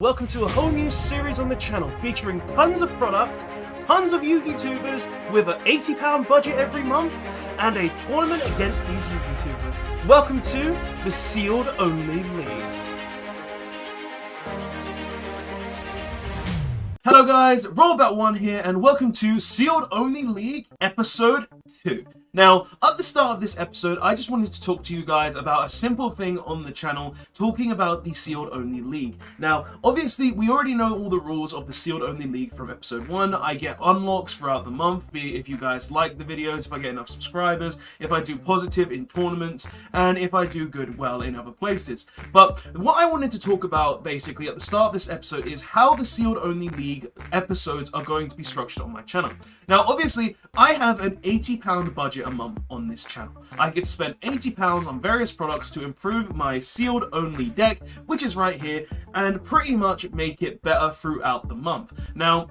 Welcome to a whole new series on the channel featuring tons of product, tons of Yu-Gi tubers with an £80 budget every month and a tournament against these Yu-Gi tubers. Welcome to the Sealed Only League. Hello guys, Rollabout1 here and welcome to Sealed Only League Episode 2. Now, at the start of this episode, I just wanted to talk to you guys about a simple thing on the channel, talking about the Sealed Only League. Now, obviously, we already know all the rules of the Sealed Only League from episode 1. I get unlocks throughout the month, be it if you guys like the videos, if I get enough subscribers, if I do positive in tournaments, and if I do good well in other places. But what I wanted to talk about, basically, at the start of this episode is how the Sealed Only League episodes are going to be structured on my channel. Now, obviously, I have an £80 budget a month on this channel. I get to spend £80 on various products to improve my sealed only deck, which is right here, and pretty much make it better throughout the month. Now,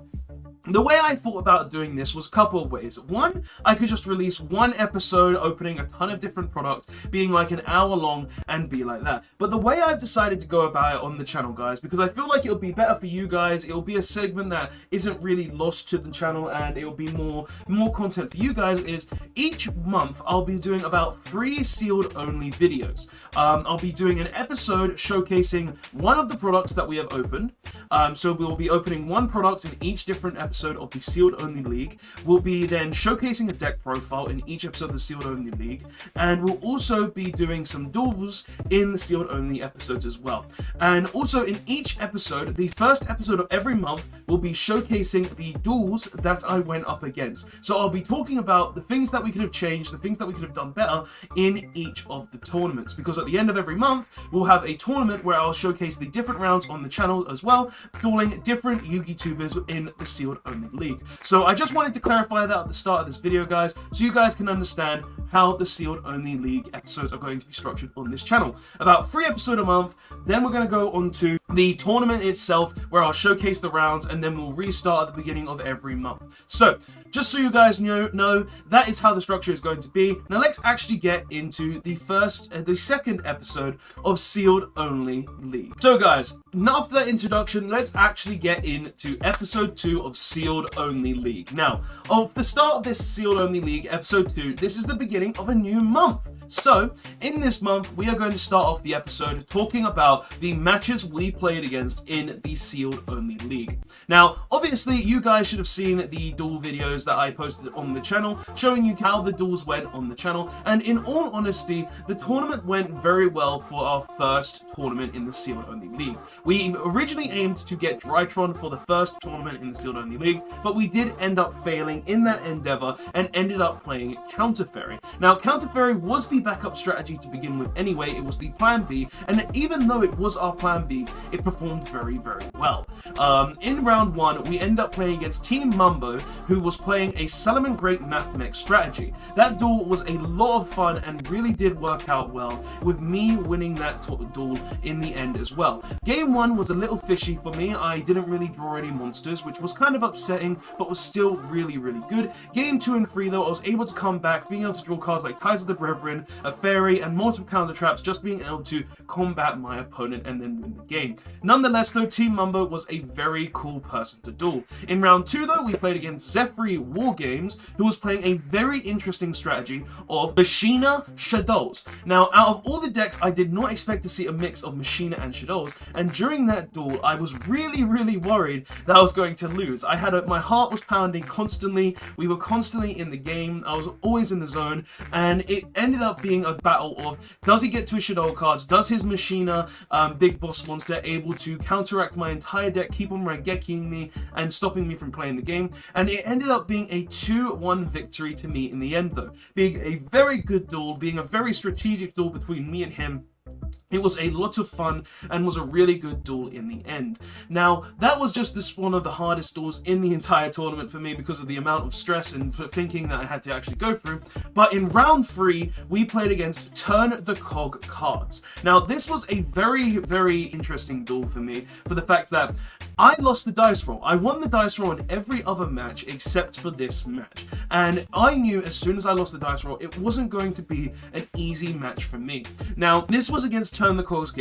the way I thought about doing this was a couple of ways. One, I could just release one episode opening a ton of different products, being like an hour long and be like that. But the way I've decided to go about it on the channel, guys, because I feel like it'll be better for you guys, it'll be a segment that isn't really lost to the channel and it'll be more content for you guys, is each month I'll be doing about 3 sealed only videos. I'll be doing an episode showcasing one of the products that we have opened. So we'll be opening one product in each different episode of the Sealed Only League. We'll be then showcasing a deck profile in each episode of the Sealed Only League, and we'll also be doing some duels in the Sealed Only episodes as well. And also in each episode, the first episode of every month will be showcasing the duels that I went up against. So I'll be talking about the things that we could have changed, the things that we could have done better in each of the tournaments, because at the end of every month we'll have a tournament where I'll showcase the different rounds on the channel as well, dueling different Yu-Gi tubers in the Sealed Only League. So I just wanted to clarify that at the start of this video, guys, so you guys can understand how the Sealed Only League episodes are going to be structured on this channel. About 3 episodes a month, then we're going to go on to the tournament itself, where I'll showcase the rounds, and then we'll restart at the beginning of every month. So, just so you guys know, that is how the structure is going to be. Now let's actually get into the second episode of Sealed Only League. So guys, after that introduction, let's actually get into episode 2 of Sealed Only League. Now, at the start of this Sealed Only League, episode 2, this is the beginning of a new month. So, in this month, we are going to start off the episode talking about the matches we played against in the Sealed Only League. Now, obviously, you guys should have seen the duel videos that I posted on the channel, showing you how the duels went on the channel, and in all honesty, the tournament went very well for our first tournament in the Sealed Only League. We originally aimed to get Drytron for the first tournament in the Sealed Only League, but we did end up failing in that endeavor and ended up playing Counter Fairy. Now, Counter Fairy was the backup strategy to begin with anyway. It was the plan B, and even though it was our plan B, it performed very, very well. In round 1, we ended up playing against Team Mumbo, who was playing a Salaman Great Math Mech strategy. That duel was a lot of fun and really did work out well, with me winning that duel in the end as well. Game 1 was a little fishy for me. I didn't really draw any monsters, which was kind of upsetting, but was still really, really good. Game 2 and 3, though, I was able to come back, being able to draw cards like Ties of the Brethren, a Fairy, and multiple counter traps, just being able to combat my opponent and then win the game. Nonetheless, though, Team Mumbo was a very cool person to duel. In round 2, though, we played against Zephyr War Games, who was playing a very interesting strategy of Machina Shadows. Now, out of all the decks, I did not expect to see a mix of Machina and Shadows, and during that duel, I was really, really worried that I was going to lose. My heart was pounding constantly. We were constantly in the game. I was always in the zone, and it ended up being a battle of, does he get to his Shadow cards? Does his Machina big boss monster able to counteract my entire deck, keep on Rangekiing me and stopping me from playing the game? And it ended up being a 2-1 victory to me in the end, though, being a very good duel, being a very strategic duel between me and him. It was a lot of fun and was a really good duel in the end. Now, that was just one of the hardest duels in the entire tournament for me because of the amount of stress and thinking that I had to actually go through. But in round 3, we played against Turn the Cog cards. Now, this was a very, very interesting duel for me, for the fact that I lost the dice roll. I won the dice roll in every other match except for this match. And I knew as soon as I lost the dice roll, it wasn't going to be an easy match for me. Now, this was against Turn the Cogs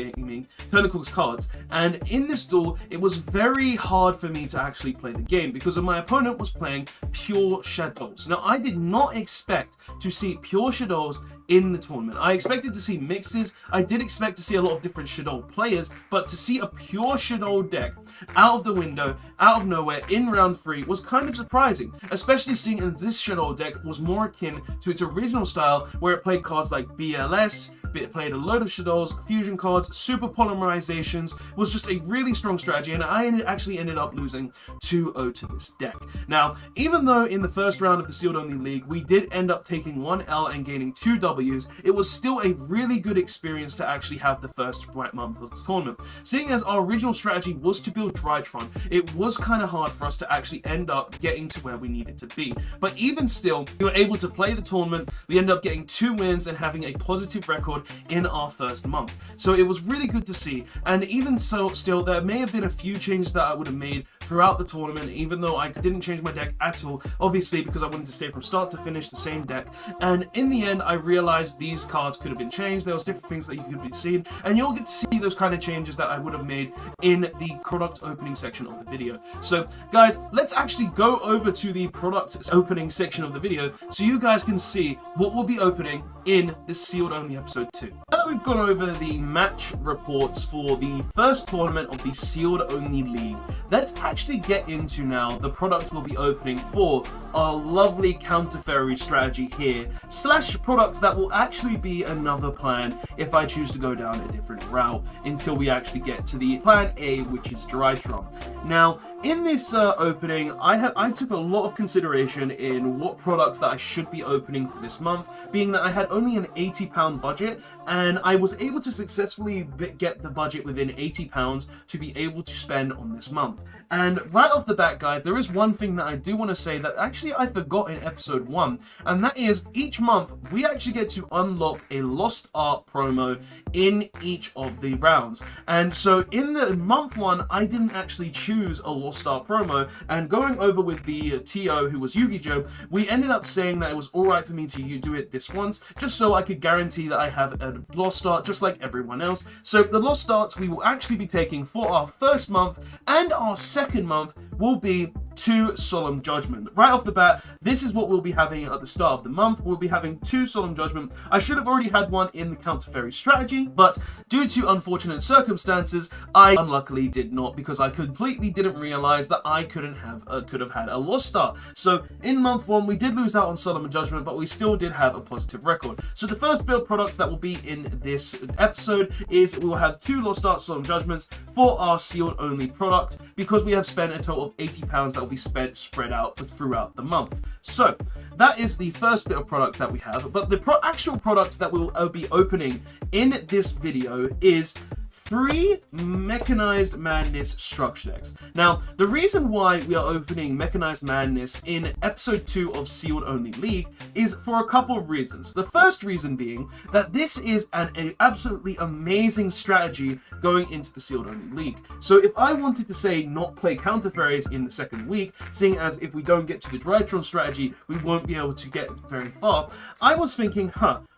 Cards, and in this duel, it was very hard for me to actually play the game because my opponent was playing pure shadows. Now, I did not expect to see pure shadows in the tournament. I expected to see mixes. I did expect to see a lot of different Shadow players, but to see a pure Shadow deck out of the window, out of nowhere, in round 3 was kind of surprising, especially seeing as this Shadow deck was more akin to its original style, where it played cards like BLS, it played a load of Shadows, fusion cards, super polymerizations, was just a really strong strategy, and I actually ended up losing 2-0 to this deck. Now, even though in the first round of the Sealed Only League, we did end up taking 1 L and gaining 2 Ws, it was still a really good experience to actually have the first month of the tournament. Seeing as our original strategy was to build Drytron, it was kind of hard for us to actually end up getting to where we needed to be. But even still, we were able to play the tournament, we ended up getting 2 wins and having a positive record in our first month. So it was really good to see, and even so, still, there may have been a few changes that I would have made throughout the tournament, even though I didn't change my deck at all, obviously because I wanted to stay from start to finish the same deck. And in the end, I realized these cards could have been changed. There was different things that you could be seen, and you'll get to see those kind of changes that I would have made in the product opening section of the video. So guys, let's actually go over to the product opening section of the video so you guys can see what we'll be opening in this Sealed Only episode 2. Now that we've gone over the match reports for the first tournament of the Sealed Only League, let's actually get into now the product we'll be opening for our lovely Counter Fairy strategy here, slash products that will actually be another plan if I choose to go down a different route until we actually get to the plan A, which is Drytron. Now, in this opening, I took a lot of consideration in what products that I should be opening for this month, being that I had only an £80 budget, and I was able to successfully get the budget within £80 to be able to spend on this month. And right off the bat, guys, there is one thing that I do want to say that actually I forgot in episode 1, and that is each month we actually get to unlock a Lost Art promo in each of the rounds. And so in the month 1, I didn't actually choose a Lost Art promo, and going over with the TO who was Yu-Gi-Oh, we ended up saying that it was alright for me to do it this once, just so I could guarantee that I have a Lost Art just like everyone else. So the Lost Arts we will actually be taking for our first month and our second month will be 2 Solemn Judgment. Right off the bat, this is what we'll be having at the start of the month. We'll be having 2 Solemn Judgment. I should have already had one in the Counter Fairy strategy, but due to unfortunate circumstances, I unluckily did not, because I completely didn't realize that I could have had a Lost Art. So in month 1, we did lose out on Solemn Judgment, but we still did have a positive record. So the first build products that will be in this episode is we will have 2 Lost Art Solemn Judgments for our Sealed Only product, because we have spent a total of £80 that will be spread out throughout the month. So that is the first bit of product that we have, but the actual product that we'll be opening in this video is 3 Mechanized Madness structure decks. Now, the reason why we are opening Mechanized Madness in episode 2 of Sealed Only League is for a couple of reasons. The first reason being that this is an absolutely amazing strategy going into the Sealed Only League. So if I wanted to say not play Counter Fairies in the second week, seeing as if we don't get to the Drytron strategy, we won't be able to get very far, I was thinking,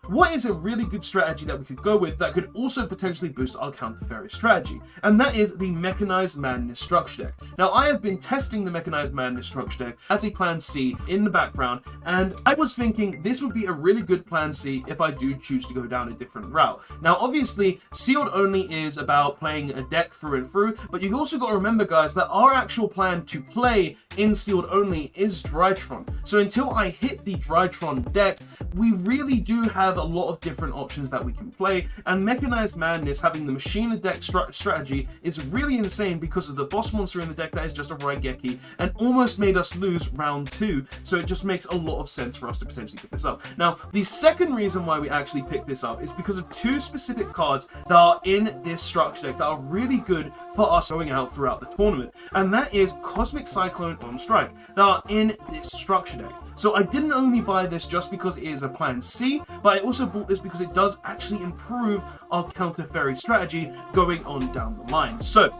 what is a really good strategy that we could go with that could also potentially boost our Counter Fairy strategy? And that is the Mechanized Madness structure deck. Now, I have been testing the Mechanized Madness structure deck as a plan C in the background, and I was thinking this would be a really good plan C if I do choose to go down a different route. Now, obviously, Sealed Only is about playing a deck through and through, but you've also got to remember, guys, that our actual plan to play in Sealed Only is Drytron. So until I hit the Drytron deck, we really do have a lot of different options that we can play, and Mechanized Madness having the machina deck strategy is really insane because of the boss monster in the deck that is just a Raigeki and almost made us lose round 2, so it just makes a lot of sense for us to potentially pick this up. Now, the second reason why we actually picked this up is because of 2 specific cards that are in this structure deck that are really good for us going out throughout the tournament, and that is Cosmic Cyclone on Strike, that are in this structure deck. So I didn't only buy this just because it is a plan C, but I also bought this because it does actually improve our Counter Fairy strategy going on down the line. So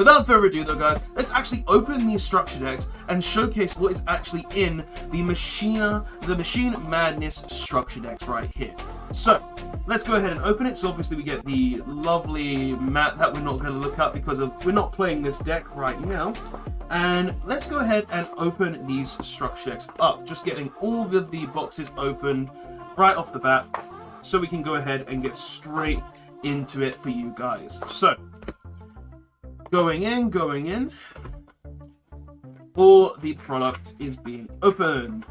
Without further ado though guys, let's actually open these structure decks and showcase what is actually in the Machine Madness structure decks right here. So, let's go ahead and open it. So obviously we get the lovely mat that we're not going to look at because we're not playing this deck right now. And let's go ahead and open these structure decks up. Just getting all of the boxes opened right off the bat so we can go ahead and get straight into it for you guys. So, going in, all the product is being opened.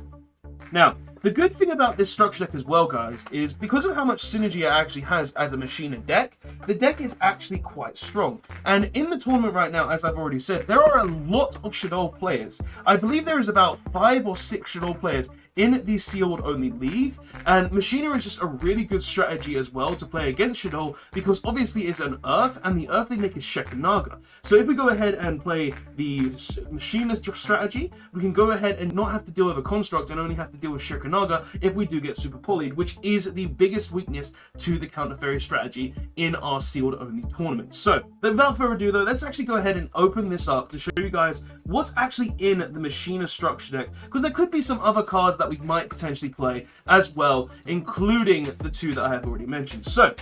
Now, the good thing about this structure deck as well, guys, is because of how much synergy it actually has as a Machina deck, the deck is actually quite strong. And in the tournament right now, as I've already said, there are a lot of Shadow players. I believe there is about 5 or 6 Shadow players in the sealed only league, and Machina is just a really good strategy as well to play against Shadow because obviously it's an Earth, and the Earth they make is Shekanaga. So if we go ahead and play the Machina strategy, we can go ahead and not have to deal with a construct and only have to deal with Shekanaga if we do get super polyed, which is the biggest weakness to the counter fairy strategy in our sealed only tournament. So without further ado though, let's actually go ahead and open this up to show you guys what's actually in the Machina structure deck, because there could be some other cards that we might potentially play as well, including the 2 that I have already mentioned. So,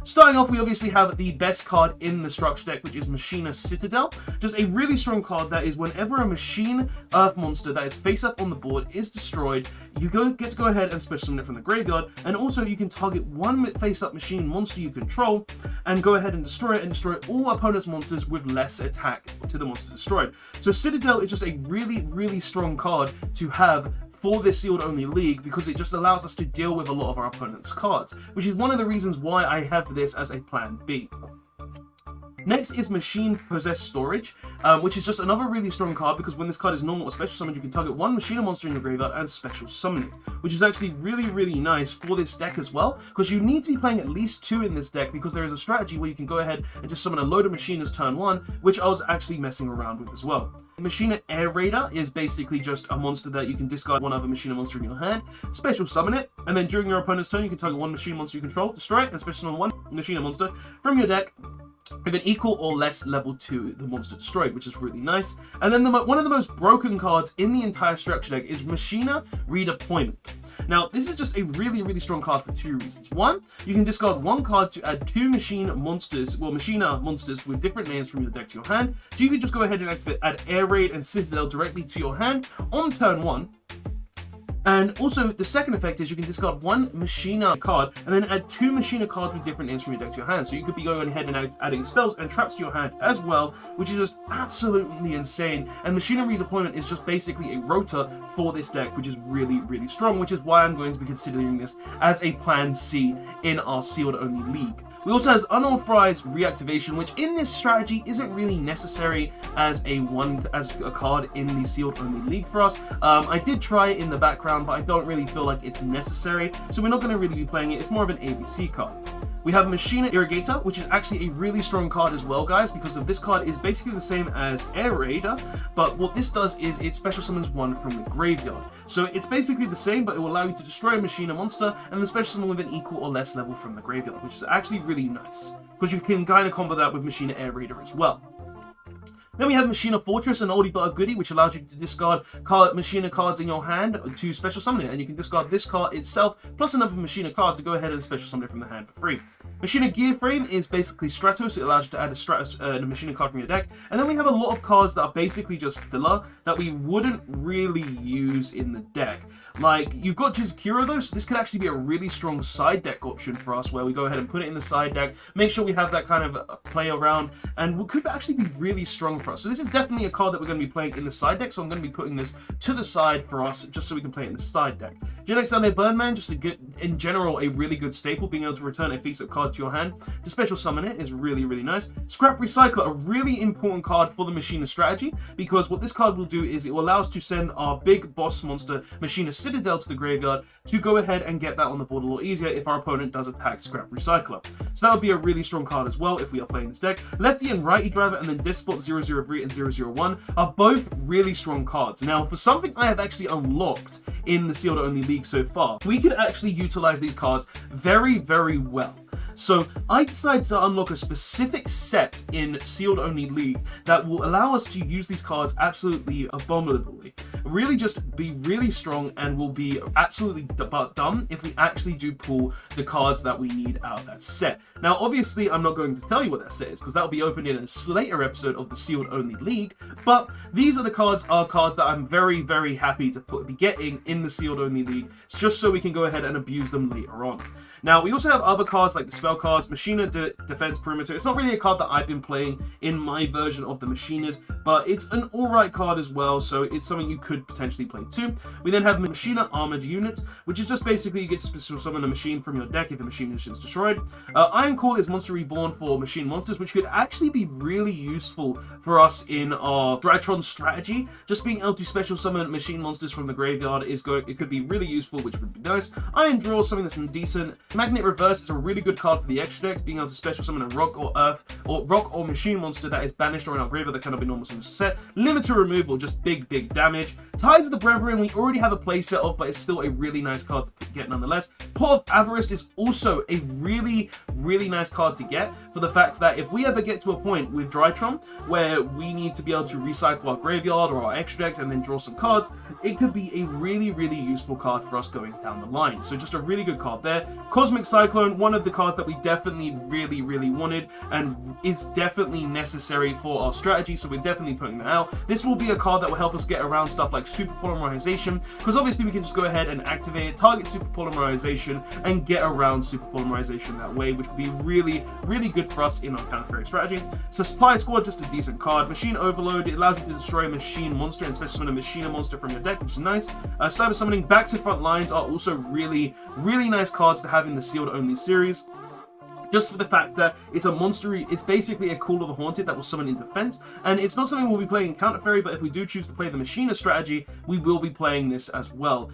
starting off, we obviously have the best card in the structure deck, which is Machina Citadel. Just a really strong card that is whenever a machine earth monster that is face up on the board is destroyed, you get to go ahead and special summon it from the graveyard, and also you can target one face up machine monster you control and go ahead and destroy all opponent's monsters with less attack to the monster destroyed. So Citadel is just a really strong card to have for this sealed only league because it just allows us to deal with a lot of our opponent's cards, which is one of the reasons why I have this as a plan B. Next is Machine Possessed Storage, which is just another really strong card because when this card is normal or special summoned, you can target one Machina monster in your graveyard and special summon it, which is actually really nice for this deck as well, because you need to be playing at least 2 in this deck because there is a strategy where you can go ahead and just summon a load of Machinas turn 1, which I was actually messing around with as well. Machina Air Raider is basically just a monster that you can discard one other Machina monster in your hand, special summon it, and then during your opponent's turn you can target one Machina monster you control, destroy it, and special summon one Machina monster from your deck with an equal or less level to the monster destroyed, which is really nice. And then one of the most broken cards in the entire structure deck is Machina Redeployment. Now, this is just a really strong card for 2 reasons. One, you can discard 1 card to add 2 Machina monsters with different names from your deck to your hand. So you can just go ahead and add Air Raid and Citadel directly to your hand on turn 1. And also, the second effect is you can discard 1 Machina card and then add 2 Machina cards with different names from your deck to your hand. So you could be going ahead and adding spells and traps to your hand as well, which is just absolutely insane. And Machina Redeployment is just basically a rotor for this deck, which is really strong, which is why I'm going to be considering this as a plan C in our sealed only league. We also have unauthorized reactivation, which in this strategy isn't really necessary as a card in the sealed only league for us. I did try it in the background, but I don't really feel like it's necessary, so we're not going to really be playing it. It's more of an ABC card. We have Machina Irrigator, which is actually a really strong card as well, guys, because this card is basically the same as Air Raider, but what this does is it special summons one from the graveyard. So it's basically the same, but it will allow you to destroy a Machina monster and then special summon with an equal or less level from the graveyard, which is actually really nice, because you can kind of combo that with Machina Air Raider as well. Then we have Machina Fortress, an oldie but a goodie, which allows you to discard Machina cards in your hand to special summon it, and you can discard this card itself plus another Machina card to go ahead and special summon it from the hand for free. Machina Gear Frame is basically Stratos. It allows you to add a Machina card from your deck. And then we have a lot of cards that are basically just filler that we wouldn't really use in the deck. Like, you've got Jizukiro though, so this could actually be a really strong side deck option for us, where we go ahead and put it in the side deck, make sure we have that kind of play around, and could actually be really strong for us. So this is definitely a card that we're going to be playing in the side deck, so I'm going to be putting this to the side for us, just so we can play it in the side deck. Genex Down there, Burnman, just in general, a really good staple. Being able to return a face-up card to your hand to special summon it is really, really nice. Scrap Recycler, a really important card for the Machina strategy, because what this card will do is it will allow us to send our big boss monster, Machina Citadel, to the graveyard to go ahead and get that on the board a lot easier if our opponent does attack Scrap Recycler. So that would be a really strong card as well if we are playing this deck. Lefty and Righty Driver and then Despot 003 and 001 are both really strong cards. Now, for something I have actually unlocked in the Sealed Only League so far, we could actually utilize these cards very, very well. So I decided to unlock a specific set in Sealed Only League that will allow us to use these cards absolutely abominably. Really just be really strong and will be absolutely dumb if we actually do pull the cards that we need out of that set. Now, obviously, I'm not going to tell you what that set is because that will be opened in a later episode of the Sealed Only League, but these are the cards that I'm very, very happy to be getting in the Sealed Only League, just so we can go ahead and abuse them later on. Now, we also have other cards like the spell cards, Machina Defense Perimeter. It's not really a card that I've been playing in my version of the Machinas, but it's an alright card as well, so it's something you could potentially play too. We then have Machina Armored Unit, which is just basically you get to special summon a machine from your deck if a machine is destroyed. Iron Call is Monster Reborn for machine monsters, which could actually be really useful for us in our Drytron strategy. Just being able to special summon machine monsters from the graveyard it could be really useful, which would be nice. Iron Draw is something that's decent. Magnet Reverse is a really good card for the extra decks, being able to special summon a rock or earth or rock or machine monster that is banished or in our graveyard that cannot be normal summons set. Limiter Removal, just big damage. Tides of the Brethren, we already have a playset of, but it's still a really nice card to get nonetheless. Paw of Avarice is also a really nice card to get for the fact that if we ever get to a point with Drytron where we need to be able to recycle our graveyard or our extra deck and then draw some cards, it could be a really useful card for us going down the line. So just a really good card there. Cosmic Cyclone, one of the cards that we definitely really wanted and is definitely necessary for our strategy, so we're definitely putting that out. This will be a card that will help us get around stuff like Super Polymerization, because obviously we can just go ahead and activate it, target Super Polymerization, and get around Super Polymerization that way, which would be really good for us in our Counter Fairy strategy. So Supply Squad, just a decent card. Machine Overload, it allows you to destroy a machine monster and special summon a machine monster from your deck, which is nice. Cyber Summoning, Back to Front Lines are also really nice cards to have in the Sealed Only series. Just for the fact that it's it's basically a Call of the Haunted that will summon in defense, and it's not something we'll be playing in Counter Fairy, but if we do choose to play the Machina strategy, we will be playing this as well.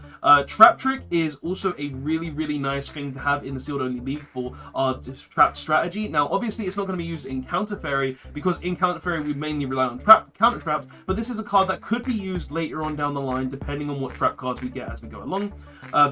Trap Trick is also a really nice thing to have in the Sealed Only League for our trap strategy. Now, obviously, it's not going to be used in Counter Fairy, because in Counter Fairy, we mainly rely on counter traps, but this is a card that could be used later on down the line, depending on what trap cards we get as we go along.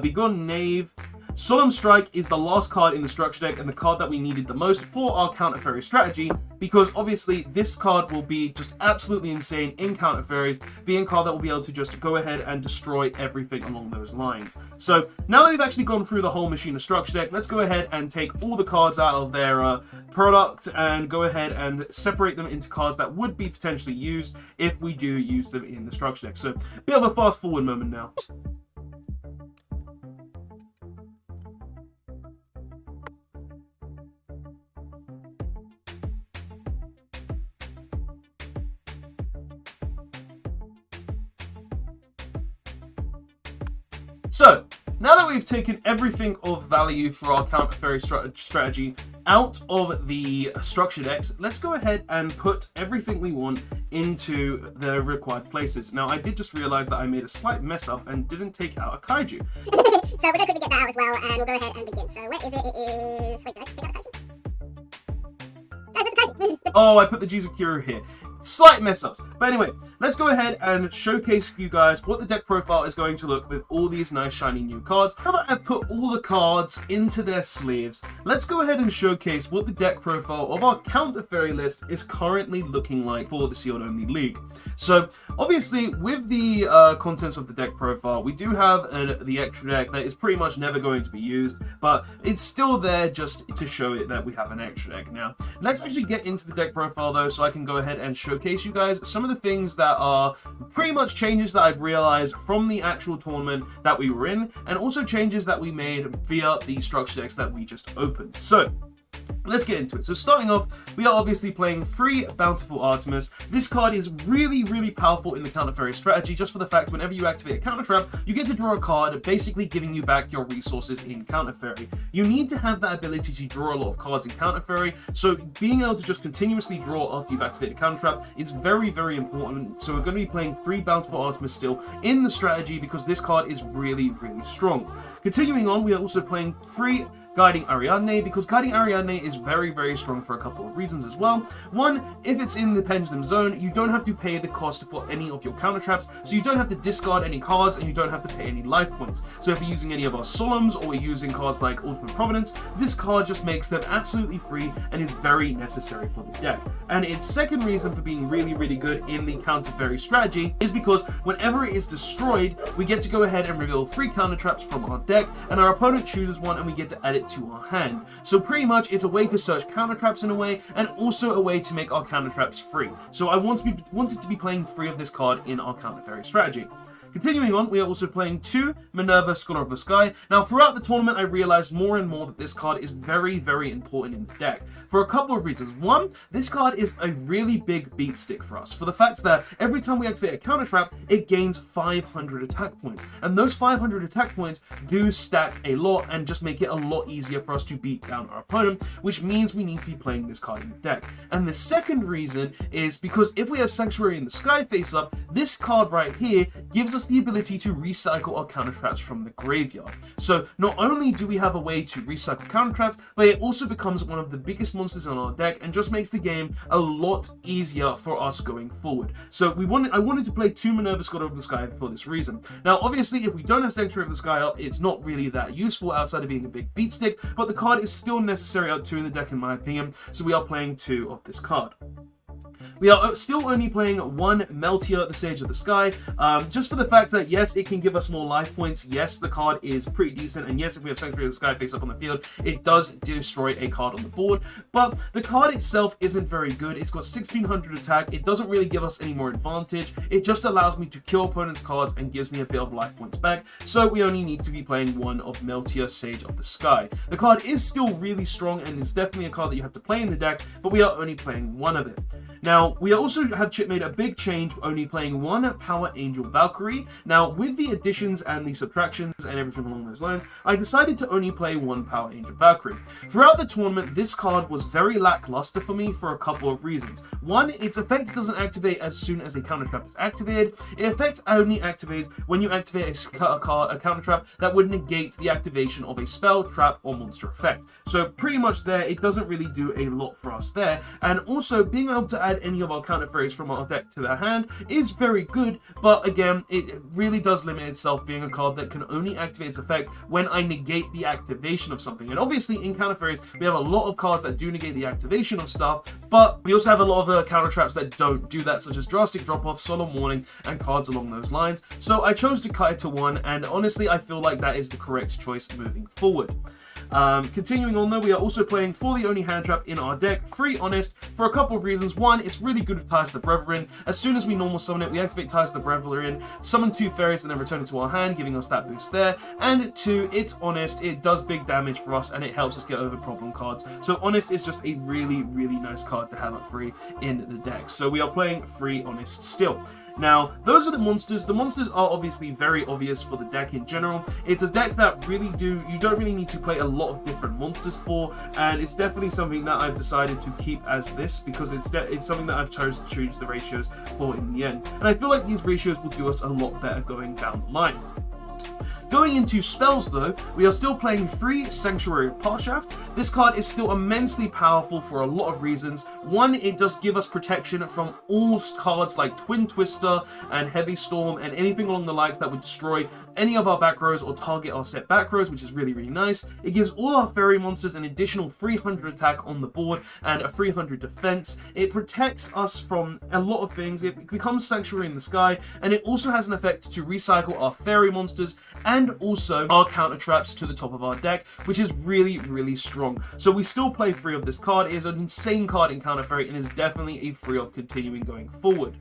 Begone Knave. Solemn Strike is the last card in the structure deck and the card that we needed the most for our Counter Fairy strategy, because obviously this card will be just absolutely insane in Counter Fairies, being a card that will be able to just go ahead and destroy everything along those lines. So now that we've actually gone through the whole Machina structure deck, let's go ahead and take all the cards out of their product and go ahead and separate them into cards that would be potentially used if we do use them in the structure deck. So a bit of a fast forward moment now. So, now that we've taken everything of value for our Counter Fairy strategy out of the structure decks, let's go ahead and put everything we want into the required places. Now, I did just realize that I made a slight mess up and didn't take out a kaiju. So we're going to quickly get that out as well, and we'll go ahead and begin. So where is it? It is... Wait, did I take out a kaiju? Guys, where's the kaiju? Oh, I put the Jizukiro here. Slight mess ups. But anyway, let's go ahead and showcase you guys what the deck profile is going to look with all these nice shiny new cards. Now that I've put all the cards into their sleeves, let's go ahead and showcase what the deck profile of our Counter Fairy list is currently looking like for the Sealed Only League. So obviously with the contents of the deck profile, we do have the extra deck that is pretty much never going to be used, but it's still there just to show it that we have an extra deck. Now, let's actually get into the deck profile though, so I can go ahead and showcase you guys some of the things that are pretty much changes that I've realized from the actual tournament that we were in, and also changes that we made via the structure decks that we just opened. So let's get into it. So starting off, we are obviously playing 3 Bountiful Artemis. This card is really powerful in the Counter Fairy strategy, just for the fact whenever you activate a counter trap, you get to draw a card, basically giving you back your resources in Counter Fairy. You need to have that ability to draw a lot of cards in Counter Fairy, so being able to just continuously draw after you've activated a counter trap is very important. So we're going to be playing 3 Bountiful Artemis still in the strategy, because this card is really strong. Continuing on, we are also playing 3 Guiding Ariadne, because Guiding Ariadne is very, very strong for a couple of reasons as well. One, if it's in the Pendulum Zone, you don't have to pay the cost for any of your counter traps, so you don't have to discard any cards and you don't have to pay any life points. So if we're using any of our Solemns or we're using cards like Ultimate Providence, this card just makes them absolutely free and is very necessary for the deck. And its second reason for being really, really good in the counter fairy strategy is because whenever it is destroyed, we get to go ahead and reveal 3 counter traps from our deck, and our opponent chooses one and we get to add it to our hand. So pretty much it's a way to search counter traps in a way, and also a way to make our counter traps free. So I wanted to be playing 3 of this card in our counter fairy strategy. Continuing on, we are also playing 2 Minerva, Scholar of the Sky. Now, throughout the tournament, I realized more and more that this card is very, very important in the deck, for a couple of reasons. One, this card is a really big beat stick for us, for the fact that every time we activate a counter trap, it gains 500 attack points. And those 500 attack points do stack a lot and just make it a lot easier for us to beat down our opponent, which means we need to be playing this card in the deck. And the second reason is because if we have Sanctuary in the Sky face up, this card right here gives us the ability to recycle our counter traps from the graveyard. So not only do we have a way to recycle counter traps, but it also becomes one of the biggest monsters on our deck and just makes the game a lot easier for us going forward. So I wanted to play 2 Minerva, Scholar of the Sky for this reason. Now obviously if we don't have Sanctuary of the Sky up, it's not really that useful outside of being a big beat stick, but the card is still necessary out 2 in the deck in my opinion, so we are playing 2 of this card. We are still only playing 1 Meltier, the Sage of the Sky, just for the fact that yes, it can give us more life points, yes, the card is pretty decent, and yes, if we have Sanctuary of the Sky face up on the field, it does destroy a card on the board, but the card itself isn't very good. It's got 1600 attack, it doesn't really give us any more advantage, it just allows me to kill opponents' cards and gives me a bit of life points back, so we only need to be playing 1 of Meltier, Sage of the Sky. The card is still really strong and is definitely a card that you have to play in the deck, but we are only playing 1 of it. Now, we also have made a big change, only playing 1 Power Angel Valkyrie. Now, with the additions and the subtractions and everything along those lines, I decided to only play 1 Power Angel Valkyrie. Throughout the tournament, this card was very lackluster for me for a couple of reasons. One, its effect doesn't activate as soon as a counter trap is activated. Its effect only activates when you activate a counter trap that would negate the activation of a spell, trap, or monster effect. So pretty much there, it doesn't really do a lot for us there. And also, being able to add any of our counter fairies from our deck to their hand is very good, but again, it really does limit itself being a card that can only activate its effect when I negate the activation of something. And obviously in counter fairies, we have a lot of cards that do negate the activation of stuff, but we also have a lot of counter traps that don't do that, such as Drastic Drop-Off, Solemn Warning, and cards along those lines. So I chose to cut it to 1, and honestly, I feel like that is the correct choice moving forward. Continuing on though, we are also playing for the only hand trap in our deck, Free Honest, for a couple of reasons. One, it's really good with Ties to the Brethren. As soon as we normal summon it, we activate Ties to the Brethren, summon 2 fairies, and then return it to our hand, giving us that boost there. And 2, it's Honest, it does big damage for us, and it helps us get over problem cards. So Honest is just a really, really nice card to have at free in the deck. So we are playing Free Honest still. Now, those are the monsters. The monsters are obviously very obvious for the deck in general. It's a deck that you don't really need to play a lot of different monsters for, and it's definitely something that I've decided to keep as this, because it's something that I've chosen to choose the ratios for in the end. And I feel like these ratios will do us a lot better going down the line. Going into spells though, we are still playing 3 Sanctuary of Parshaft. This card is still immensely powerful for a lot of reasons. One, it does give us protection from all cards like Twin Twister and Heavy Storm and anything along the lines that would destroy any of our back rows or target our set back rows, which is really, really nice. It gives all our fairy monsters an additional 300 attack on the board and a 300 defense. It protects us from a lot of things. It becomes Sanctuary in the Sky, and it also has an effect to recycle our fairy monsters and also our counter traps to the top of our deck, which is really, really strong. So we still play 3 of this card. It is an insane card in counter fairy and is definitely a 3 of continuing going forward.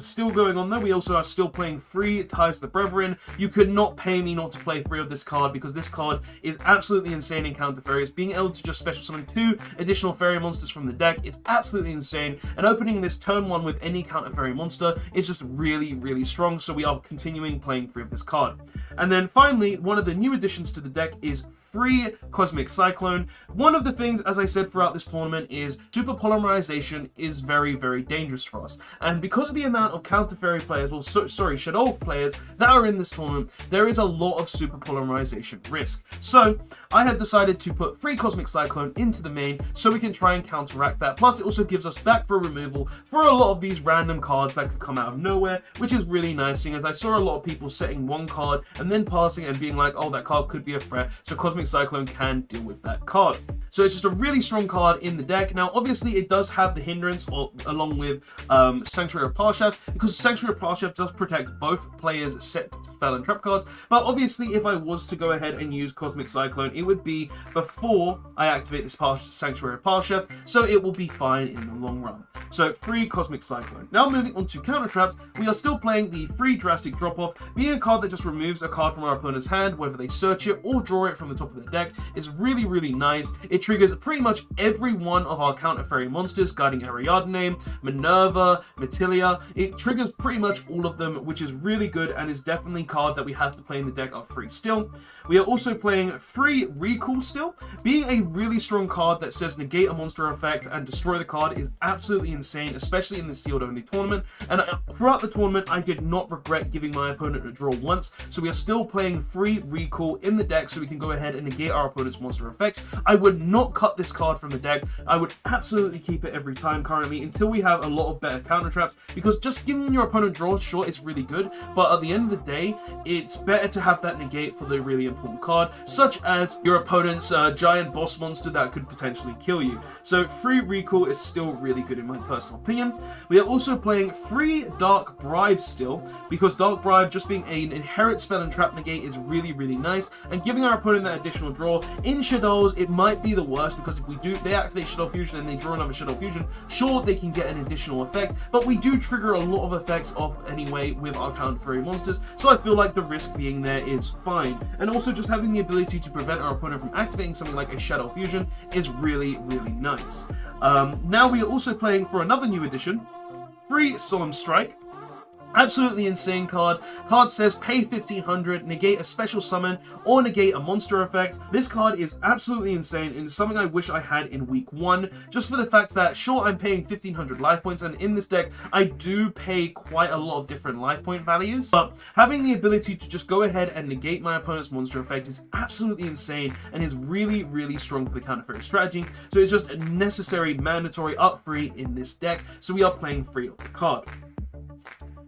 Still going on though, we also are still playing 3 Ties to the Brethren. You could not pay me not to play 3 of this card, because this card is absolutely insane in counter fairies. Being able to just special summon 2 additional fairy monsters from the deck is absolutely insane, and opening this turn 1 with any counter fairy monster is just really, really strong. So we are continuing playing 3 of this card. And then finally, one of the new additions to the deck is free Cosmic Cyclone. One of the things, as I said throughout this tournament, is super polymerization is very, very dangerous for us. And because of the amount of counter fairy players, well, Shadow players that are in this tournament, there is a lot of super polymerization risk. So I have decided to put free Cosmic Cyclone into the main so we can try and counteract that. Plus, it also gives us back for removal for a lot of these random cards that could come out of nowhere, which is really nice, seeing as I saw a lot of people setting one card and then passing and being like, oh, that card could be a threat, so Cosmic Cyclone can deal with that card. So it's just a really strong card in the deck. Now, obviously, it does have the hindrance along with Sanctuary of Parshaft, because Sanctuary of Parshaft does protect both players' set spell and trap cards. But obviously, if I was to go ahead and use Cosmic Cyclone, it would be before I activate this Sanctuary of Parshaft, so it will be fine in the long run. So free Cosmic Cyclone. Now moving on to counter traps, we are still playing the free Drastic Drop-Off, being a card that just removes a card from our opponent's hand, whether they search it or draw it from the top of the deck, is really, really nice. It triggers pretty much every one of our counter fairy monsters, Guiding Ariadne, Minerva, Matilia. It triggers pretty much all of them, which is really good and is definitely a card that we have to play in the deck of free still. We are also playing free Recall still, being a really strong card that says negate a monster effect and destroy the card is absolutely insane, especially in the sealed only tournament. And throughout the tournament, I did not regret giving my opponent a draw once, so we are still playing free Recall in the deck so we can go ahead and negate our opponent's monster effects. I would not cut this card from the deck. I would absolutely keep it every time currently until we have a lot of better counter traps, because just giving your opponent draws, sure, it's really good, but at the end of the day, it's better to have that negate for the really important card, such as your opponent's giant boss monster that could potentially kill you. So free Recall is still really good in my personal opinion. We are also playing free Dark Bribe still, because Dark Bribe just being an inherent spell and trap negate is really, really nice, and giving our opponent that additional draw. In Shadows, it might be the worst, because if they activate Shadow Fusion and they draw another Shadow Fusion, sure, they can get an additional effect, but we do trigger a lot of effects off anyway with our counter fairy monsters, so I feel like the risk being there is fine. And also just having the ability to prevent our opponent from activating something like a Shadow Fusion is really, really nice. Now we are also playing for another new edition, free Solemn Strike. Absolutely insane card. Card says pay 1500, negate a special summon, or negate a monster effect. This card is absolutely insane and is something I wish I had in week 1, just for the fact that, sure, I'm paying 1500 life points, and in this deck, I do pay quite a lot of different life point values, but having the ability to just go ahead and negate my opponent's monster effect is absolutely insane and is really, really strong for the counter fairy strategy, so it's just a necessary, mandatory up free in this deck, so we are playing free of the card.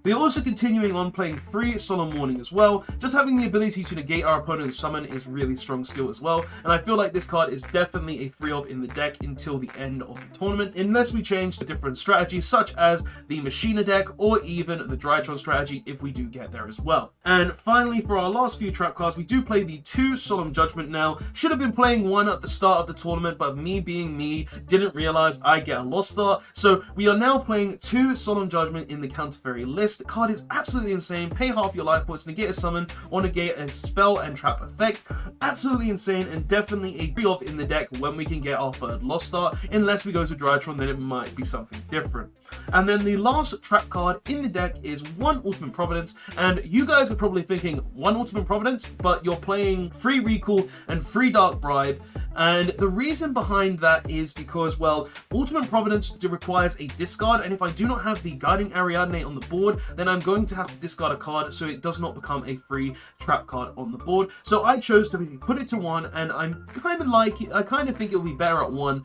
We are also continuing on playing free Solemn Warning as well. Just having the ability to negate our opponent's summon is really strong still as well, and I feel like this card is definitely a free of in the deck until the end of the tournament, unless we change to different strategies such as the Machina deck or even the Drytron strategy if we do get there as well. And finally, for our last few trap cards, we do play the 2 Solemn Judgment now. Should have been playing one at the start of the tournament, but me being me, didn't realize I get a lost start, so we are now playing 2 Solemn Judgment in the counter fairy list. The card is absolutely insane. Pay half your life points, negate a summon, or negate a spell and trap effect. Absolutely insane, and definitely a free of in the deck when we can get our 3rd lost start. Unless we go to Drytron, then it might be something different. And then the last trap card in the deck is 1 Ultimate Providence, and you guys are probably thinking 1 Ultimate Providence, but you're playing free Recall and free Dark Bribe, and the reason behind that is because, well, Ultimate Providence requires a discard, and if I do not have the Guiding Ariadne on the board, then I'm going to have to discard a card so it does not become a free trap card on the board. So I chose to put it to 1, and I kind of think it'll be better at 1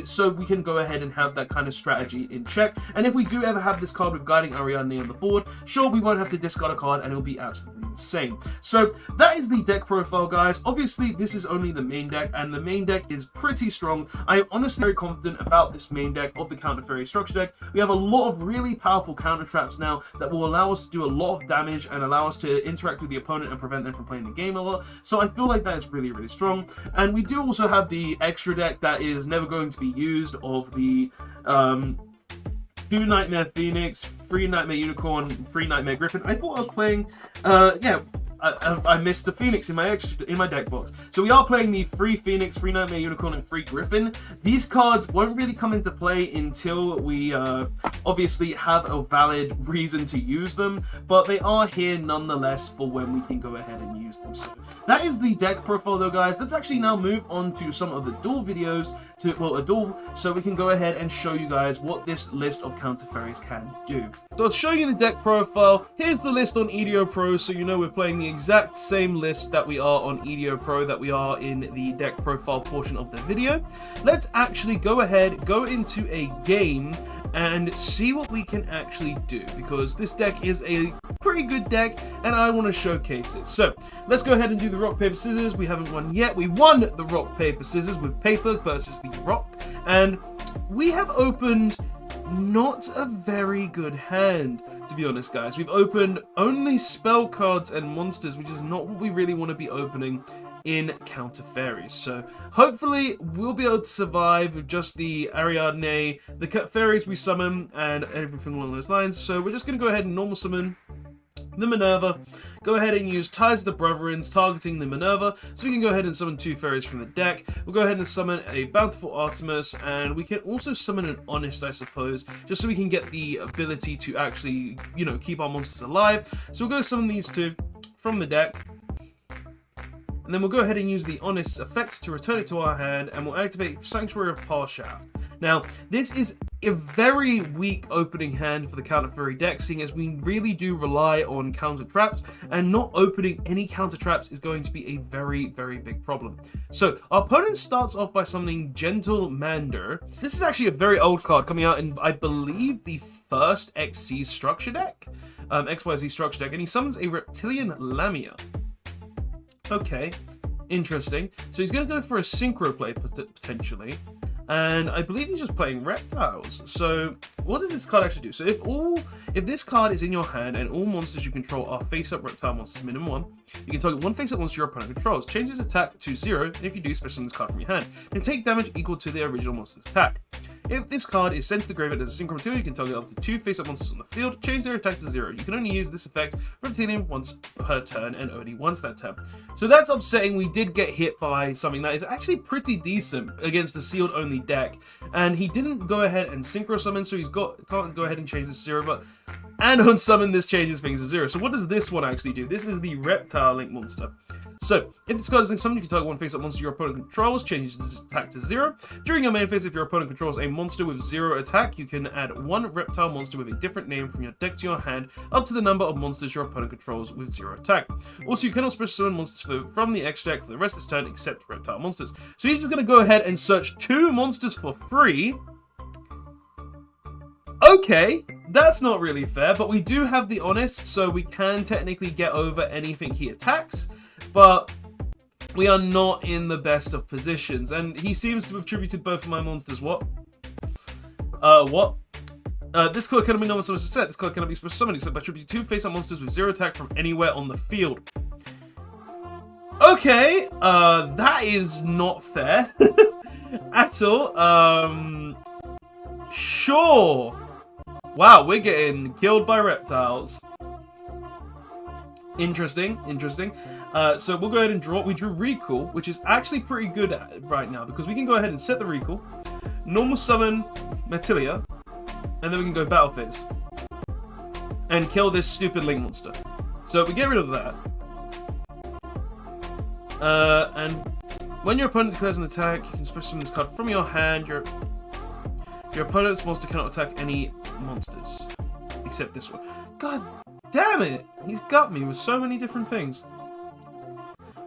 so we can go ahead and have that kind of strategy in check. And if we do ever have this card with Guiding Ariadne on the board, sure, we won't have to discard a card and it'll be absolutely insane. So that is the deck profile, guys. Obviously, this is only the main deck, and the main deck is pretty strong. I am honestly very confident about this main deck of the counter fairy structure deck. We have a lot of really powerful counter traps now that will allow us to do a lot of damage and allow us to interact with the opponent and prevent them from playing the game a lot. So I feel like that is really, really strong. And we do also have the extra deck that is never going to be used of the 2 Nightmare Phoenix, 3 Nightmare Unicorn, 3 Nightmare Griffin. I thought I was playing, I missed the Phoenix in my deck box. So we are playing the free Phoenix, free Nightmare Unicorn, and free Griffin. These cards won't really come into play until we obviously have a valid reason to use them, but they are here nonetheless for when we can go ahead and use them. So that is the deck profile though, guys. Let's actually now move on to some of the duel videos, a duel, so we can go ahead and show you guys what this list of counter fairies can do. So I'll show you the deck profile. Here's the list on EDO Pro, so you know we're playing the exact same list that we are on EDO Pro that we are in the deck profile portion of the video. Let's actually go ahead, go into a game and see what we can actually do, because this deck is a pretty good deck and I want to showcase it. So let's go ahead and do the rock, paper, scissors. We haven't won yet. We won the rock, paper, scissors with paper versus the rock, and we have opened not a very good hand, to be honest, guys. We've opened only spell cards and monsters, which is not what we really want to be opening in counter fairies. So hopefully we'll be able to survive with just the Ariadne, the fairies we summon, and everything along those lines. So we're just going to go ahead and normal summon the Minerva, go ahead and use Ties of the Brethrens, targeting the Minerva, so we can go ahead and summon 2 fairies from the deck. We'll go ahead and summon a Bountiful Artemis, and we can also summon an Honest, I suppose, just so we can get the ability to actually, you know, keep our monsters alive. So we'll go summon these 2 from the deck, and then we'll go ahead and use the Honest effect to return it to our hand, and we'll activate Sanctuary of Parshaft. Now, this is a very weak opening hand for the counter fairy deck, seeing as we really do rely on counter traps, and not opening any counter traps is going to be a very, very big problem. So our opponent starts off by summoning Gentle Mander. This is actually a very old card coming out in, I believe, the first XC structure deck, XYZ structure deck, and he summons a Reptilian Lamia. Okay, interesting. So he's going to go for a synchro play potentially. And I believe he's just playing reptiles. So what does this card actually do? So if this card is in your hand and all monsters you control are face-up reptile monsters minimum 1, you can target one face-up monster your opponent controls. Change its attack to 0, and if you do, special summon this card from your hand. And take damage equal to the original monster's attack. If this card is sent to the graveyard as a synchro material, you can target up to 2 face-up monsters on the field, change their attack to 0. You can only use this effect for Reptilian once per turn and only once that turn. So that's upsetting. We did get hit by something that is actually pretty decent against a sealed only deck, and he didn't go ahead and synchro summon, so can't go ahead and change this to 0, but and on summon this changes things to 0. So what does this one actually do? This is the reptile link monster. So, if this card is linked summoned, you can target one face-up monster your opponent controls, change its attack to 0. During your main phase, if your opponent controls a monster with 0 attack, you can add one reptile monster with a different name from your deck to your hand, up to the number of monsters your opponent controls with 0 attack. Also, you cannot special summon monsters from the X deck for the rest of this turn, except reptile monsters. So he's just going to go ahead and search 2 monsters for free. Okay, that's not really fair, but we do have the Honest, so we can technically get over anything he attacks. But we are not in the best of positions, and he seems to have tributed both of my monsters. What? This card cannot be normal summon set. This card cannot be special summoned except by tributing 2 face-up monsters with 0 attack from anywhere on the field. Okay, that is not fair at all. Sure. Wow, we're getting killed by reptiles. Interesting. So we'll go ahead and draw. We drew Recall, which is actually pretty good right now, because we can go ahead and set the Recall, normal summon Matilia, and then we can go Battle Phase and kill this stupid Link monster. So we get rid of that. And when your opponent declares an attack, you can special summon this card from your hand. Your opponent's monster cannot attack any monsters, except this one. God damn it! He's got me with so many different things.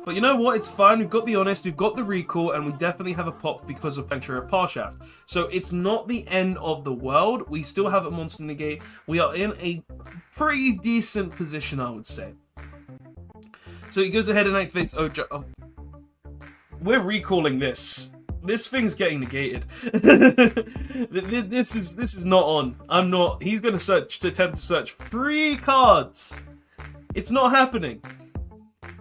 But you know what? It's fine. We've got the Honest, we've got the Recall, and we definitely have a pop because of Sanctuary of Parshaft. So it's not the end of the world. We still have a monster negate. We are in a pretty decent position, I would say. So he goes ahead and activates Ojo. Oh. We're recalling this. This thing's getting negated. This is not on. I'm not. He's going to attempt to search 3 cards. It's not happening.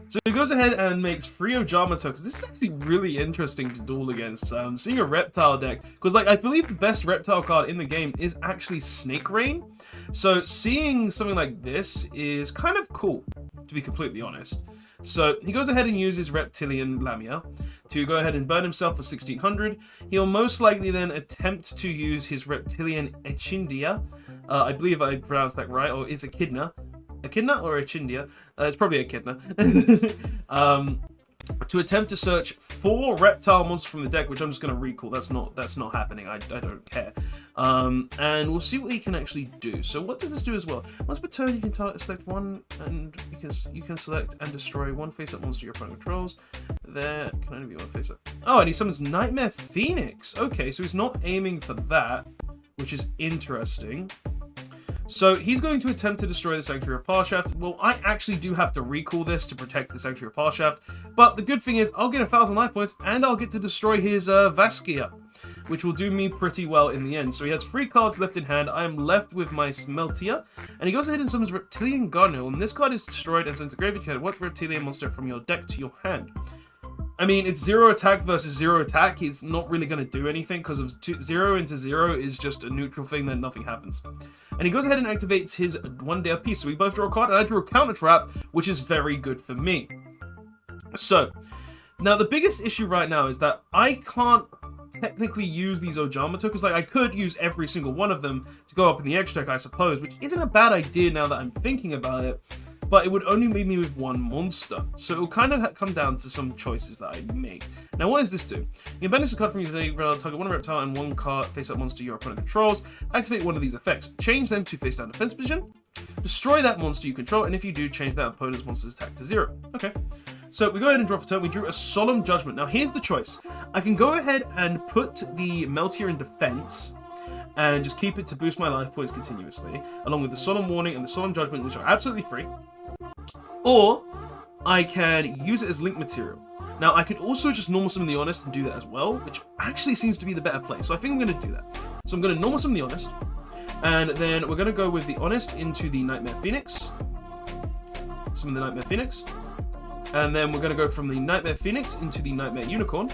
So he goes ahead and makes free Ojamato, because this is actually really interesting to duel against. Seeing a reptile deck, because like I believe the best reptile card in the game is actually Snake Rain. So seeing something like this is kind of cool. to be completely honest. So he goes ahead and uses Reptilian Lamia to go ahead and burn himself for 1600. He'll most likely then attempt to use his Reptilian Echindia. I believe I pronounced that right, or is Echidna. Echidna or Echindia? It's probably Echidna. To attempt to search 4 reptile monsters from the deck, which I'm just going to recall. That's not happening. I don't care. And we'll see what he can actually do. So what does this do as well? Once per turn, you can select one, and because you can select and destroy one face-up monster your opponent controls. There can only be one face-up. Oh, and he summons Nightmare Phoenix. Okay, so he's not aiming for that, which is interesting. So he's going to attempt to destroy the Sanctuary of Parshaft. Well, I actually do have to recall this to protect the Sanctuary of Parshaft, but the good thing is I'll get 1,000 life points and I'll get to destroy his Vaskia, which will do me pretty well in the end. So he has 3 cards left in hand. I am left with my Smeltia, and he goes ahead and summons Reptilian Garnil. When this card is destroyed and sent to graveyard, you can watch Reptilian monster from your deck to your hand. I mean, it's 0 attack versus 0 attack. It's not really going to do anything because of 0 into 0 is just a neutral thing, then nothing happens. And he goes ahead and activates his 1-day piece. So we both draw a card, and I drew a counter trap, which is very good for me. So, now the biggest issue right now is that I can't technically use these Ojama tokens. Like, I could use every single one of them to go up in the extra deck, I suppose, which isn't a bad idea now that I'm thinking about it. But it would only leave me with 1 monster. So it will kind of come down to some choices that I make. Now, what does this do? You can banish a card from your deck, target 1 reptile and 1 card face-up monster your opponent controls. Activate one of these effects. Change them to face-down defense position. Destroy that monster you control, and if you do, change that opponent's monster's attack to 0. Okay. So we go ahead and draw for turn. We drew a Solemn Judgment. Now, here's the choice. I can go ahead and put the Meltier in defense and just keep it to boost my life points continuously, along with the Solemn Warning and the Solemn Judgment, which are absolutely free. Or I can use it as link material. Now, I could also just normal summon the Honest and do that as well, which actually seems to be the better play. So I think I'm going to do that. So I'm going to normal summon the Honest, and then we're going to go with the Honest into the Nightmare Phoenix. Summon the Nightmare Phoenix. And then we're going to go from the Nightmare Phoenix into the Nightmare Unicorn.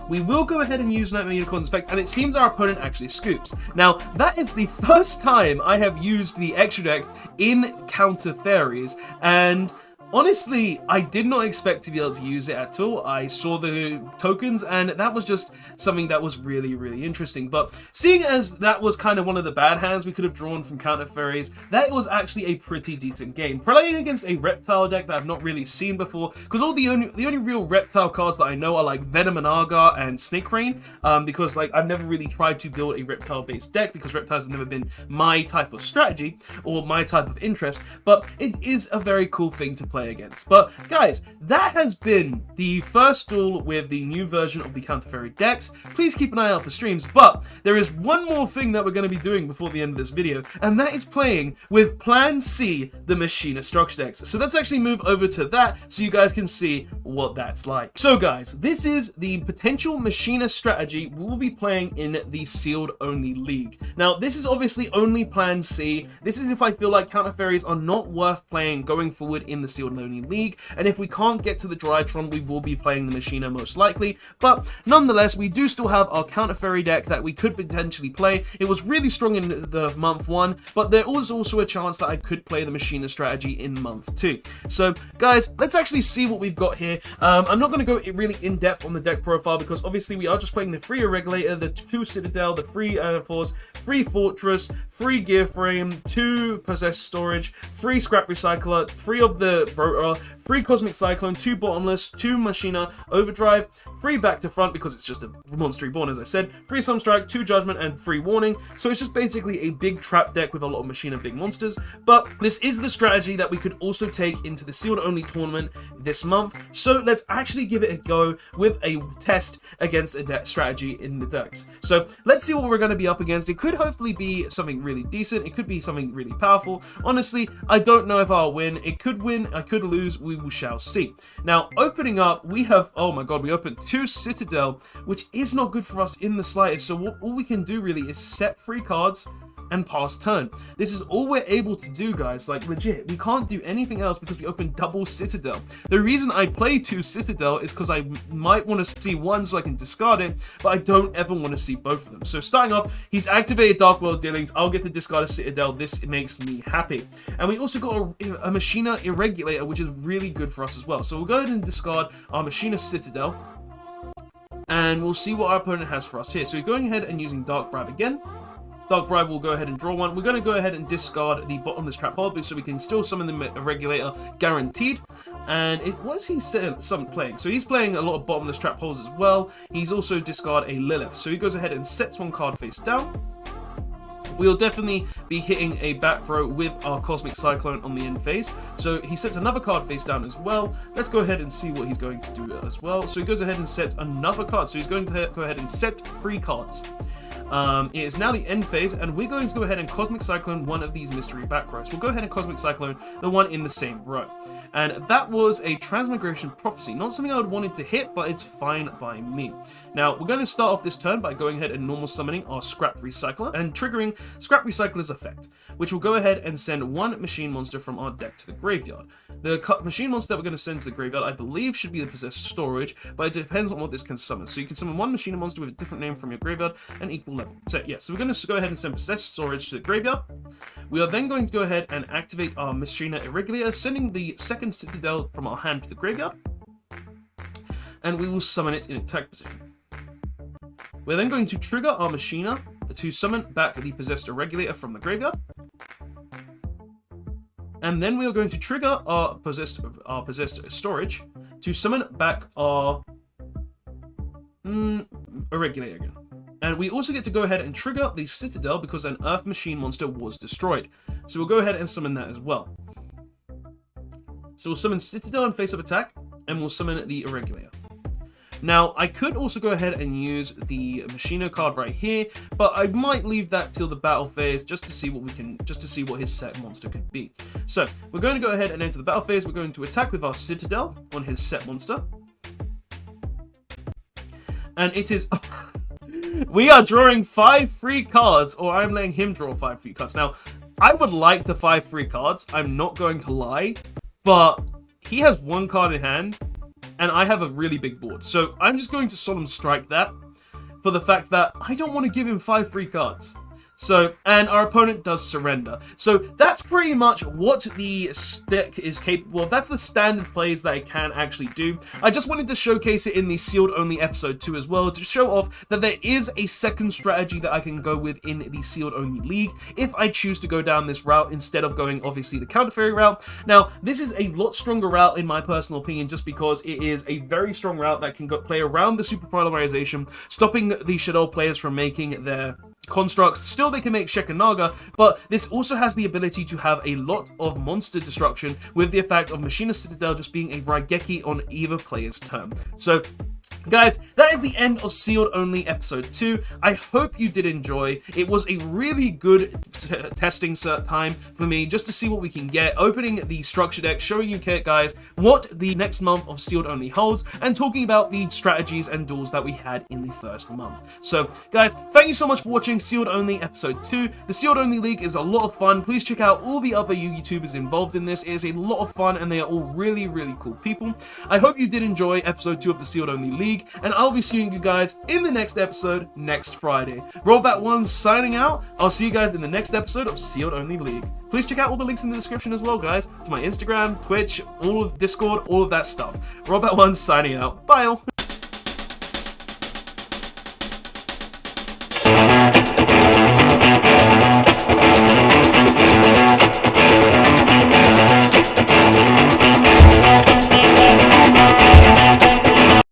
We will go ahead and use Nightmare Unicorn's effect, and it seems our opponent actually scoops. Now, that is the first time I have used the extra deck in Counter Fairies, and honestly, I did not expect to be able to use it at all. I saw the tokens, and that was just something that was really, really interesting. But seeing as that was kind of one of the bad hands we could have drawn from Counter Fairies, that was actually a pretty decent game. Playing against a reptile deck that I've not really seen before, because all the only real reptile cards that I know are like Venom and Argar and Snake Rain, because like I've never really tried to build a reptile-based deck because reptiles have never been my type of strategy or my type of interest. But it is a very cool thing to play against. But guys, that has been the first duel with the new version of the Counter Fairy decks. Please keep an eye out for streams, but there is one more thing that we're going to be doing before the end of this video, and that is playing with Plan C, the Machina structure decks. So let's actually move over to that so you guys can see what that's like. So guys, this is the potential Machina strategy we will be playing in the sealed only league. Now, this is obviously only Plan C. This is if I feel like Counter Fairies are not worth playing going forward in the sealed only league, and if we can't get to the Drytron, we will be playing the Machina most likely. But nonetheless, we do still have our Counter Fairy deck that we could potentially play. It was really strong in the month 1, but there was also a chance that I could play the Machina strategy in month 2. So guys, let's actually see what we've got here. I'm not going to go really in depth on the deck profile because obviously we are just playing the 3 Regulator, the 2 Citadel, the 3 Force, 3 Fortress, 3 Gear Frame, 2 Possessed Storage, 3 Scrap Recycler, 3 of the Rotor, 3 Cosmic Cyclone, 2 Bottomless, 2 Machina, Overdrive, 3 Back to Front because it's just a Monster Reborn, as I said, 3 Sunstrike, 2 Judgment, and 3 Warning. So it's just basically a big trap deck with a lot of Machina big monsters. But this is the strategy that we could also take into the sealed only tournament this month. So let's actually give it a go with a test against a strategy in the decks. So let's see what we're going to be up against. It could hopefully be something really decent. It could be something really powerful. Honestly, I don't know if I'll win. It could win. I could lose. We shall see. Now, opening up, we have, oh my god, we opened 2 Citadel, which is not good for us in the slightest. So all we can do really is set 3 cards and pass turn. This is all we're able to do, guys, like legit. We can't do anything else because we open double Citadel. The reason I play 2 Citadel is because I might want to see one so I can discard it, but I don't ever want to see both of them. So starting off, he's activated Dark World Dealings. I'll get to discard a Citadel. This makes me happy. And we also got a Machina Irregulator, which is really good for us as well. So we'll go ahead and discard our Machina Citadel, and we'll see what our opponent has for us here. So he's going ahead and using Dark Bribe again. Dark Bribe will go ahead and draw one. We're going to go ahead and discard the Bottomless Trap Hole so we can still summon the Regulator guaranteed. And what is he playing? So he's playing a lot of Bottomless Trap Holes as well. He's also discard a Lilith. So he goes ahead and sets one card face down. We'll definitely be hitting a back row with our Cosmic Cyclone on the end phase. So he sets another card face down as well. Let's go ahead and see what he's going to do as well. So he goes ahead and sets another card. So he's going to go ahead and set 3 cards. It is now the end phase, and we're going to go ahead and Cosmic Cyclone one of these mystery back rows. We'll go ahead and Cosmic Cyclone the one in the same row. And that was a Transmigration Prophecy. Not something I would wanted to hit, but it's fine by me. Now, we're going to start off this turn by going ahead and normal summoning our Scrap Recycler and triggering Scrap Recycler's effect, which will go ahead and send 1 machine monster from our deck to the graveyard. The machine monster that we're going to send to the graveyard, I believe, should be the Possessed Storage, but it depends on what this can summon. So you can summon 1 machine monster with a different name from your graveyard and equal level. So yeah, so we're going to go ahead and send Possessed Storage to the graveyard. We are then going to go ahead and activate our Machina Irregulator, sending the second Citadel from our hand to the graveyard, and we will summon it in attack position. We're then going to trigger our Machina to summon back the Possessed Irregulator from the graveyard. And then we are going to trigger our possessed Storage to summon back our Irregulator again. And we also get to go ahead and trigger the Citadel because an Earth Machine monster was destroyed. So we'll go ahead and summon that as well. So we'll summon Citadel and face-up attack, and we'll summon the Irregulator. Now, I could also go ahead and use the Machina card right here, but I might leave that till the battle phase just to see what his set monster could be. So we're going to go ahead and enter the battle phase. We're going to attack with our Citadel on his set monster, and it is. We are drawing 5 free cards, or I'm letting him draw 5 free cards. Now, I would like the 5 free cards, I'm not going to lie, but he has 1 card in hand, and I have a really big board. So I'm just going to Solemn Strike that for the fact that I don't want to give him 5 free cards. So, and our opponent does surrender. So that's pretty much what the deck is capable of. That's the standard plays that it can actually do. I just wanted to showcase it in the sealed only episode 2 as well, to show off that there is a second strategy that I can go with in the sealed only league if I choose to go down this route instead of going obviously the counter fairy route. Now, this is a lot stronger route in my personal opinion, just because it is a very strong route that can play around the super polarization, stopping the Shadow players from making their constructs. Still, they can make Shekanaga, but this also has the ability to have a lot of monster destruction with the effect of Machina Citadel just being a Raigeki on either player's turn. So guys, that is the end of Sealed Only Episode 2. I hope you did enjoy. It was a really good testing time for me, just to see what we can get, opening the structure deck, showing you guys what the next month of Sealed Only holds, and talking about the strategies and duels that we had in the first month. So guys, thank you so much for watching Sealed Only Episode 2. The Sealed Only League is a lot of fun. Please check out all the other YouTubers involved in this. It is a lot of fun, and they are all really, really cool people. I hope you did enjoy Episode 2 of the Sealed Only League, and I'll be seeing you guys in the next episode next Friday. Rollback1 signing out. I'll see you guys in the next episode of Sealed Only League. Please check out all the links in the description as well, guys, to my Instagram, Twitch, all of Discord, all of that stuff. Rollback1 signing out. Bye all.